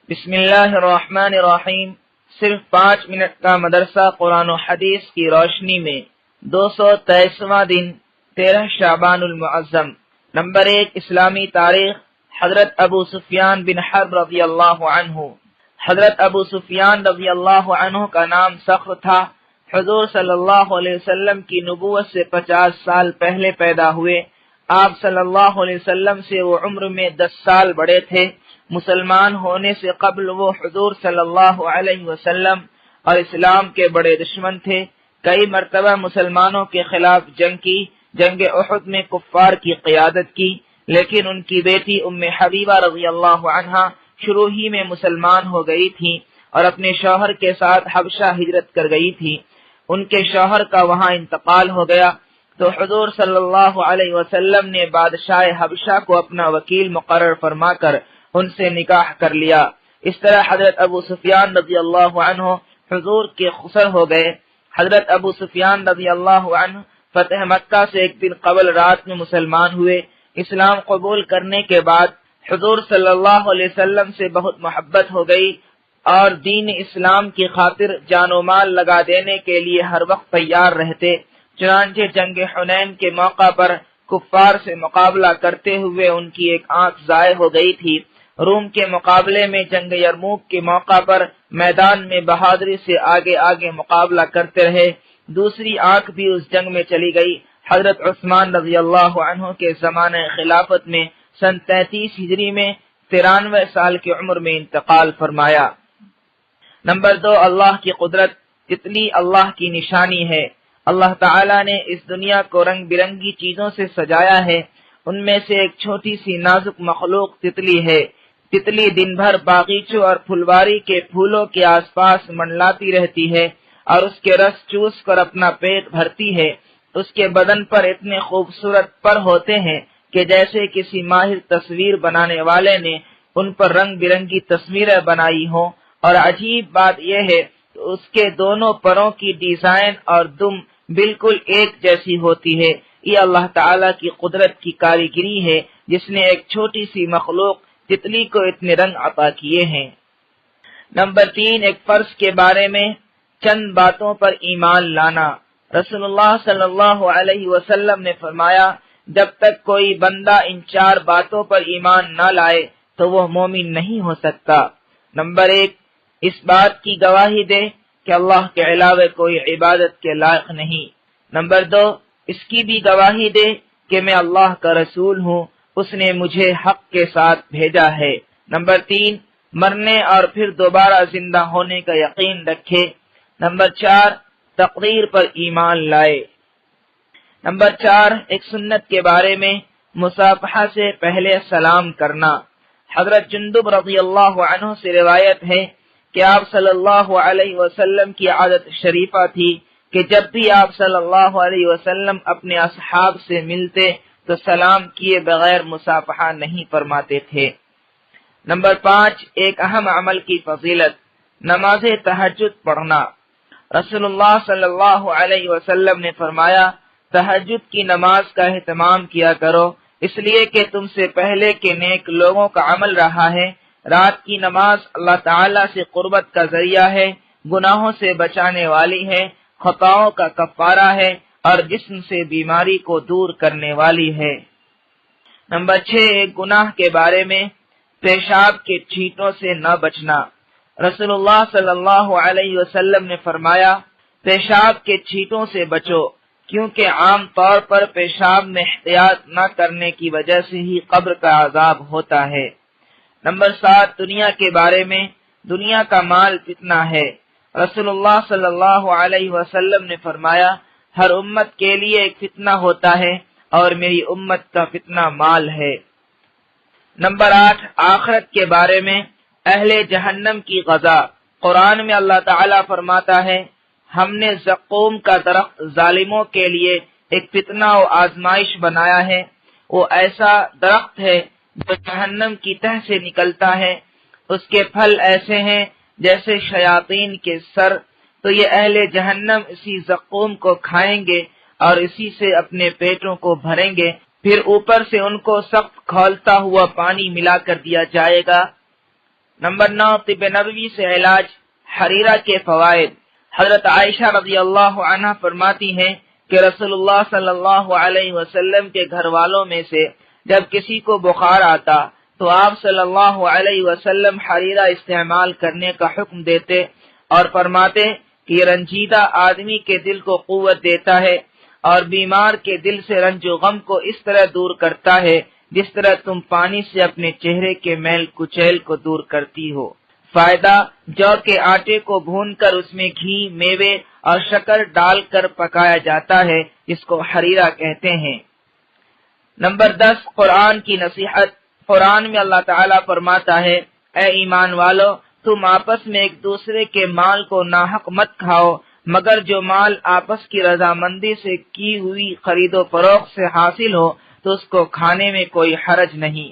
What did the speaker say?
بسم اللہ الرحمن الرحیم۔ صرف 5 منٹ کا مدرسہ قرآن و حدیث کی روشنی میں 223واں دن 13 شعبان المعظم۔ نمبر 1، اسلامی تاریخ۔ حضرت ابو سفیان بن حرب رضی اللہ عنہ۔ حضرت ابو سفیان رضی اللہ عنہ کا نام صخر تھا۔ حضور صلی اللہ علیہ وسلم کی نبوت سے 50 سال پہلے پیدا ہوئے۔ آپ صلی اللہ علیہ وسلم سے وہ عمر میں 10 سال بڑے تھے۔ مسلمان ہونے سے قبل وہ حضور صلی اللہ علیہ وسلم اور اسلام کے بڑے دشمن تھے۔ کئی مرتبہ مسلمانوں کے خلاف جنگ کی، جنگ احد میں کفار کی قیادت کی، لیکن ان کی بیٹی ام حبیبہ رضی اللہ عنہا شروع ہی میں مسلمان ہو گئی تھی اور اپنے شوہر کے ساتھ حبشہ ہجرت کر گئی تھی۔ ان کے شوہر کا وہاں انتقال ہو گیا تو حضور صلی اللہ علیہ وسلم نے بادشاہ حبشہ کو اپنا وکیل مقرر فرما کر ان سے نکاح کر لیا۔ اس طرح حضرت ابو سفیان رضی اللہ عنہ حضور کے خسر ہو گئے۔ حضرت ابو سفیان رضی اللہ عنہ فتح مکہ سے ایک دن قبل رات میں مسلمان ہوئے۔ اسلام قبول کرنے کے بعد حضور صلی اللہ علیہ وسلم سے بہت محبت ہو گئی اور دین اسلام کی خاطر جان و مال لگا دینے کے لیے ہر وقت تیار رہتے۔ چنانچہ جنگ حنین کے موقع پر کفار سے مقابلہ کرتے ہوئے ان کی ایک آنکھ ضائع ہو گئی تھی۔ روم کے مقابلے میں جنگ یرموک کے موقع پر میدان میں بہادری سے آگے آگے مقابلہ کرتے رہے۔ دوسری آنکھ بھی اس جنگ میں چلی گئی۔ حضرت عثمان رضی اللہ عنہ کے زمانہ خلافت میں سن 33 ہجری میں 93 سال کی عمر میں انتقال فرمایا۔ نمبر 2، اللہ کی قدرت۔ تتلی اللہ کی نشانی ہے۔ اللہ تعالیٰ نے اس دنیا کو رنگ برنگی چیزوں سے سجایا ہے۔ ان میں سے ایک چھوٹی سی نازک مخلوق تتلی ہے۔ تتلی دن بھر باغیچوں اور پھلواری کے پھولوں کے آس پاس منڈلاتی رہتی ہے اور اس کے رس چوس کر اپنا پیٹ بھرتی ہے۔ اس کے بدن پر اتنے خوبصورت پر ہوتے ہیں کہ جیسے کسی ماہر تصویر بنانے والے نے ان پر رنگ برنگی تصویریں بنائی ہوں، اور عجیب بات یہ ہے کہ اس کے دونوں پروں کی ڈیزائن اور دم بالکل ایک جیسی ہوتی ہے۔ یہ اللہ تعالیٰ کی قدرت کی کاریگری ہے جس نے ایک چھوٹی سی مخلوق تتلی کو اتنے رنگ عطا کیے ہیں۔ نمبر 3، ایک فرض کے بارے میں چند باتوں پر ایمان لانا۔ رسول اللہ صلی اللہ علیہ وسلم نے فرمایا، جب تک کوئی بندہ ان 4 باتوں پر ایمان نہ لائے تو وہ مومن نہیں ہو سکتا۔ نمبر 1، اس بات کی گواہی دے کہ اللہ کے علاوہ کوئی عبادت کے لائق نہیں۔ نمبر 2، اس کی بھی گواہی دے کہ میں اللہ کا رسول ہوں، اس نے مجھے حق کے ساتھ بھیجا ہے۔ نمبر 3، مرنے اور پھر دوبارہ زندہ ہونے کا یقین رکھے۔ نمبر 4، تقدیر پر ایمان لائے۔ نمبر 4، ایک سنت کے بارے میں مصافحہ سے پہلے سلام کرنا۔ حضرت جندب رضی اللہ عنہ سے روایت ہے کہ آپ صلی اللہ علیہ وسلم کی عادت شریفہ تھی کہ جب بھی آپ صلی اللہ علیہ وسلم اپنے اصحاب سے ملتے تو سلام کیے بغیر مصافحہ نہیں فرماتے تھے۔ نمبر 5، ایک اہم عمل کی فضیلت، نماز تہجد پڑھنا۔ رسول اللہ صلی اللہ علیہ وسلم نے فرمایا، تہجد کی نماز کا اہتمام کیا کرو، اس لیے کہ تم سے پہلے کے نیک لوگوں کا عمل رہا ہے۔ رات کی نماز اللہ تعالیٰ سے قربت کا ذریعہ ہے، گناہوں سے بچانے والی ہے، خطاؤں کا کفارہ ہے اور جسم سے بیماری کو دور کرنے والی ہے۔ نمبر 6، ایک گناہ کے بارے میں پیشاب کے چھینٹوں سے نہ بچنا۔ رسول اللہ صلی اللہ علیہ وسلم نے فرمایا، پیشاب کے چھینٹوں سے بچو، کیونکہ عام طور پر پیشاب میں احتیاط نہ کرنے کی وجہ سے ہی قبر کا عذاب ہوتا ہے۔ نمبر 7، دنیا کے بارے میں، دنیا کا مال فتنہ ہے۔ رسول اللہ صلی اللہ علیہ وسلم نے فرمایا، ہر امت کے لیے ایک فتنہ ہوتا ہے اور میری امت کا فتنہ مال ہے۔ نمبر 8، آخرت کے بارے میں اہل جہنم کی غذا۔ قرآن میں اللہ تعالیٰ فرماتا ہے، ہم نے زقوم کا درخت ظالموں کے لیے ایک فتنہ و آزمائش بنایا ہے۔ وہ ایسا درخت ہے جو جہنم کی تہ سے نکلتا ہے، اس کے پھل ایسے ہیں جیسے شیاطین کے سر، تو یہ اہل جہنم اسی زقوم کو کھائیں گے اور اسی سے اپنے پیٹوں کو بھریں گے، پھر اوپر سے ان کو سخت کھولتا ہوا پانی ملا کر دیا جائے گا۔ نمبر 9 طب نبوی سے علاج، حریرہ کے فوائد۔ حضرت عائشہ رضی اللہ عنہ فرماتی ہیں کہ رسول اللہ صلی اللہ علیہ وسلم کے گھر والوں میں سے جب کسی کو بخار آتا تو آپ صلی اللہ علیہ وسلم حریرہ استعمال کرنے کا حکم دیتے اور فرماتے کہ یہ رنجیدہ آدمی کے دل کو قوت دیتا ہے اور بیمار کے دل سے رنج و غم کو اس طرح دور کرتا ہے جس طرح تم پانی سے اپنے چہرے کے میل کچیل کو دور کرتی ہو۔ فائدہ، جو کے آٹے کو بھون کر اس میں گھی، میوے اور شکر ڈال کر پکایا جاتا ہے، جس کو حریرہ کہتے ہیں۔ نمبر 10 قرآن کی نصیحت۔ قرآن میں اللہ تعالیٰ فرماتا ہے، اے ایمان والو، تم آپس میں ایک دوسرے کے مال کو ناحق مت کھاؤ، مگر جو مال آپس کی رضامندی سے کی ہوئی خرید و فروخت سے حاصل ہو تو اس کو کھانے میں کوئی حرج نہیں۔